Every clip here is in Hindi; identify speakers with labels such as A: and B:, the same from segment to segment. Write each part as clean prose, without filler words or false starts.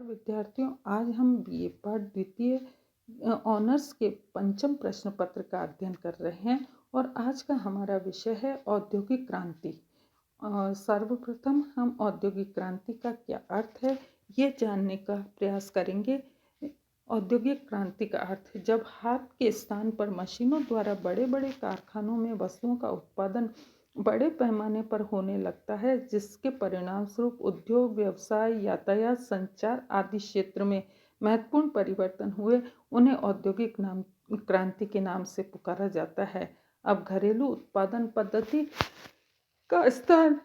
A: विद्यार्थियों, आज हम बीए पाठ द्वितीय ऑनर्स के पंचम प्रश्न पत्र का अध्ययन कर रहे हैं और आज का हमारा विषय है औद्योगिक क्रांति। सर्वप्रथम हम औद्योगिक क्रांति का क्या अर्थ है ये जानने का प्रयास करेंगे। औद्योगिक क्रांति का अर्थ जब हाथ के स्थान पर मशीनों द्वारा बड़े बड़े कारखानों में वस्तुओं का उत्पादन बड़े पैमाने पर होने लगता है, जिसके परिणाम स्वरूप उद्योग, व्यवसाय, यातायात, संचार आदि क्षेत्र में महत्वपूर्ण परिवर्तन हुए, उन्हें औद्योगिक क्रांति के नाम से पुकारा जाता है। अब घरेलू उत्पादन पद्धति का स्थान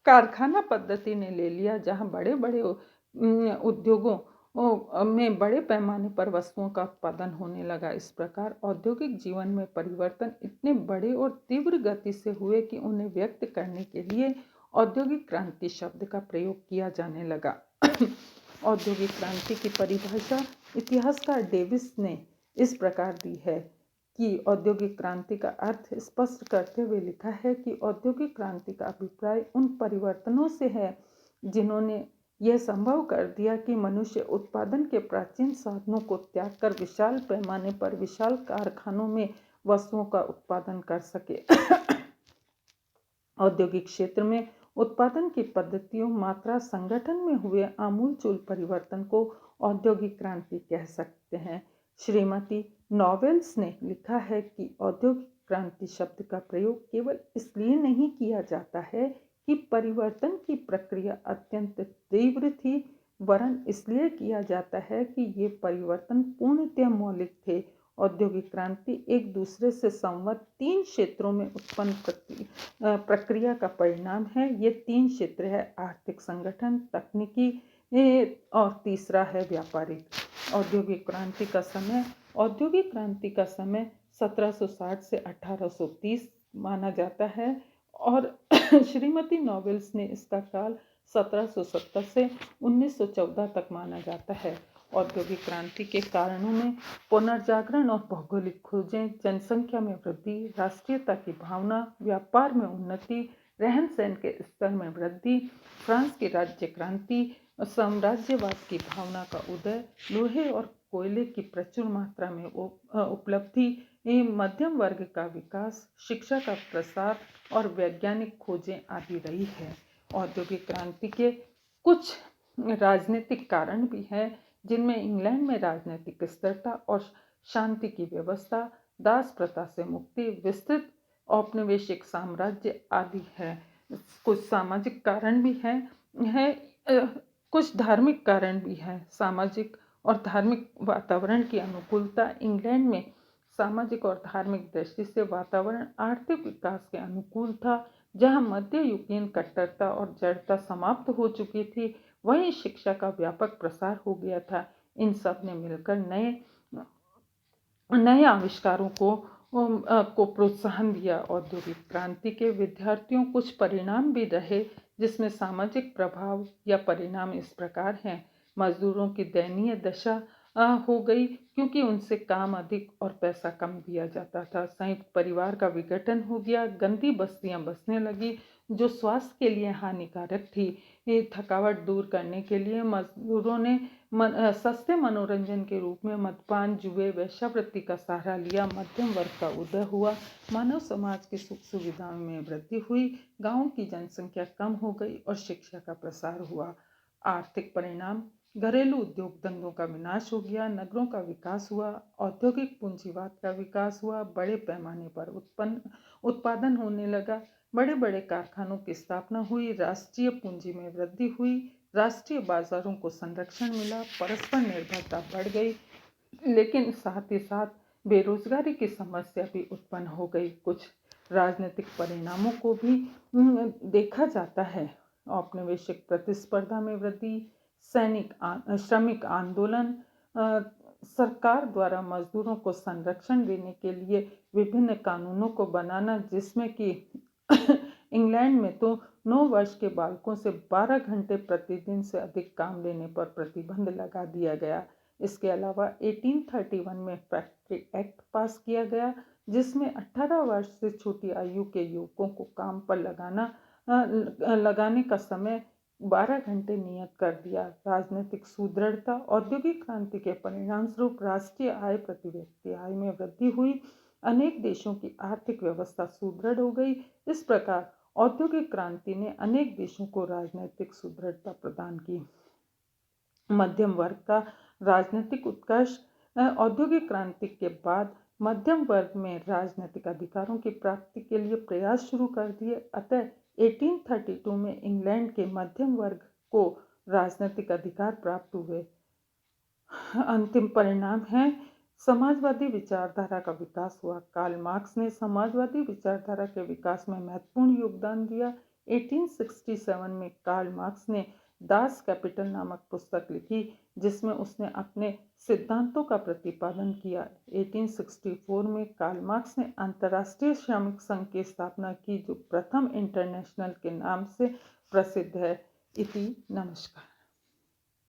A: कारखाना पद्धति ने ले लिया, जहां बड़े बड़े उद्योगों में बड़े पैमाने पर वस्तुओं का उत्पादन होने लगा। इस प्रकार औद्योगिक जीवन में परिवर्तन इतने बड़े और तीव्र गति से हुए कि उन्हें व्यक्त करने के लिए औद्योगिक क्रांति शब्द का प्रयोग किया जाने लगा। औद्योगिक क्रांति की परिभाषा इतिहासकार डेविस ने इस प्रकार दी है कि औद्योगिक क्रांति का अर्थ स्पष्ट करते हुए लिखा है कि औद्योगिक क्रांति का अभिप्राय उन परिवर्तनों से है जिन्होंने यह संभव कर दिया कि मनुष्य उत्पादन के प्राचीन साधनों को त्याग कर विशाल पैमाने पर विशाल कारखानों में वस्तुओं का उत्पादन कर सके। औद्योगिक क्षेत्र में उत्पादन की पद्धतियों, मात्रा, संगठन में हुए आमूलचूल परिवर्तन को औद्योगिक क्रांति कह सकते हैं। श्रीमती नॉवेल्स ने लिखा है कि औद्योगिक क्रांति शब्द का प्रयोग केवल इसलिए नहीं किया जाता है कि परिवर्तन की प्रक्रिया अत्यंत तीव्र थी, वरन इसलिए किया जाता है कि ये परिवर्तन पूर्णतः मौलिक थे। औद्योगिक क्रांति एक दूसरे से संबद्ध तीन क्षेत्रों में उत्पन्न प्रक्रिया का परिणाम है। ये तीन क्षेत्र है आर्थिक संगठन, तकनीकी और तीसरा है व्यापारिक। औद्योगिक क्रांति का समय 1760 से 1830 माना जाता है और श्रीमती नॉवेल्स ने इसका काल 1770 से 1914 तक माना जाता है। औद्योगिक क्रांति के कारणों में पुनर्जागरण और भौगोलिक खोजें, जनसंख्या में वृद्धि, राष्ट्रीयता की भावना, व्यापार में उन्नति, रहन सहन के स्तर में वृद्धि, फ्रांस की राज्य क्रांति, साम्राज्यवाद की भावना का उदय, लोहे और कोयले की प्रचुर मात्रा में उपलब्धि, मध्यम वर्ग का विकास, शिक्षा का प्रसार और वैज्ञानिक खोजें आदि रही है। औद्योगिक क्रांति के कुछ राजनीतिक कारण भी हैं, जिनमें इंग्लैंड में राजनीतिक स्थिरता और शांति की व्यवस्था, दास प्रथा से मुक्ति, विस्तृत औपनिवेशिक साम्राज्य आदि है। कुछ सामाजिक कारण भी हैं, कुछ धार्मिक कारण भी हैं। सामाजिक और धार्मिक वातावरण की अनुकूलता। इंग्लैंड में सामाजिक और धार्मिक दृष्टि से वातावरण आर्थिक विकास के अनुकूल था। जहां मध्ययुगीन कट्टरता और जड़ता समाप्त हो चुकी थी, वहीं शिक्षा का व्यापक प्रसार हो गया था। इन सब ने मिलकर नए आविष्कारों को प्रोत्साहन दिया। औद्योगिक क्रांति के विद्यार्थियों कुछ परिणाम भी रहे, जिसमें सामाजिक प्रभाव या परिणाम इस प्रकार हैं। मजदूरों की दयनीय दशा हो गई, क्योंकि उनसे काम अधिक और पैसा कम दिया जाता था। संयुक्त परिवार का विघटन हो गया, गंदी बस्तियां बसने लगी जो स्वास्थ्य के लिए हानिकारक थी। ये थकावट दूर करने के लिए मजदूरों ने सस्ते मनोरंजन के रूप में मद्यपान, जुए, वेश्यावृत्ति का सहारा लिया। मध्यम वर्ग का उदय हुआ, मानव समाज की सुख सुविधाओं में वृद्धि हुई, गांवों की जनसंख्या कम हो गई और शिक्षा का प्रसार हुआ। आर्थिक परिणाम: घरेलू उद्योग धंधों का विनाश हो गया, नगरों का विकास हुआ, औद्योगिक पूंजीवाद का विकास हुआ, बड़े पैमाने पर उत्पादन होने लगा, बड़े बड़े कारखानों की स्थापना हुई, राष्ट्रीय पूंजी में वृद्धि हुई, राष्ट्रीय बाजारों को संरक्षण मिला, परस्पर निर्भरता बढ़ गई, लेकिन साथ ही साथ बेरोजगारी की समस्या भी उत्पन्न हो गई। कुछ राजनीतिक परिणामों को भी देखा जाता है। औपनिवेशिक प्रतिस्पर्धा में वृद्धि, श्रमिक आंदोलन, सरकार द्वारा मजदूरों को संरक्षण देने के लिए विभिन्न कानूनों को बनाना, जिसमें कि इंग्लैंड में तो 9 वर्ष के बालकों से 12 घंटे प्रतिदिन से अधिक काम लेने पर प्रतिबंध लगा दिया गया। इसके अलावा 1831 में फैक्ट्री एक्ट पास किया गया, जिसमें 18 वर्ष से छोटी आयु के युवकों को काम पर लगाने का समय 12 घंटे नियत कर दिया। राजनीतिक सुदृढ़ता। औद्योगिक क्रांति के परिणाम स्वरूप राष्ट्रीय आय प्रति व्यक्ति आय में वृद्धि हुई। अनेक देशों की आर्थिक व्यवस्था सुदृढ़ हो गई। इस प्रकार औद्योगिक क्रांति ने अनेक देशों को राजनीतिक सुदृढ़ता प्रदान की। मध्यम वर्ग का राजनीतिक उत्कर्ष। औद्योगिक क्रांति के बाद मध्यम वर्ग में राजनीतिक अधिकारों की प्राप्ति के लिए प्रयास शुरू कर दिए। अतः 1832 में इंग्लैंड के मध्यम वर्ग को राजनीतिक अधिकार प्राप्त हुए। अंतिम परिणाम है समाजवादी विचारधारा का विकास हुआ। कार्ल मार्क्स ने समाजवादी विचारधारा के विकास में महत्वपूर्ण योगदान दिया। 1867 में कार्ल मार्क्स ने दास कैपिटल नामक पुस्तक लिखी, जिसमें उसने अपने सिद्धांतों का प्रतिपादन किया। 1864 में कार्ल मार्क्स ने अंतर्राष्ट्रीय श्रमिक संघ की स्थापना की, जो प्रथम इंटरनेशनल के नाम से प्रसिद्ध है। इति नमस्कार।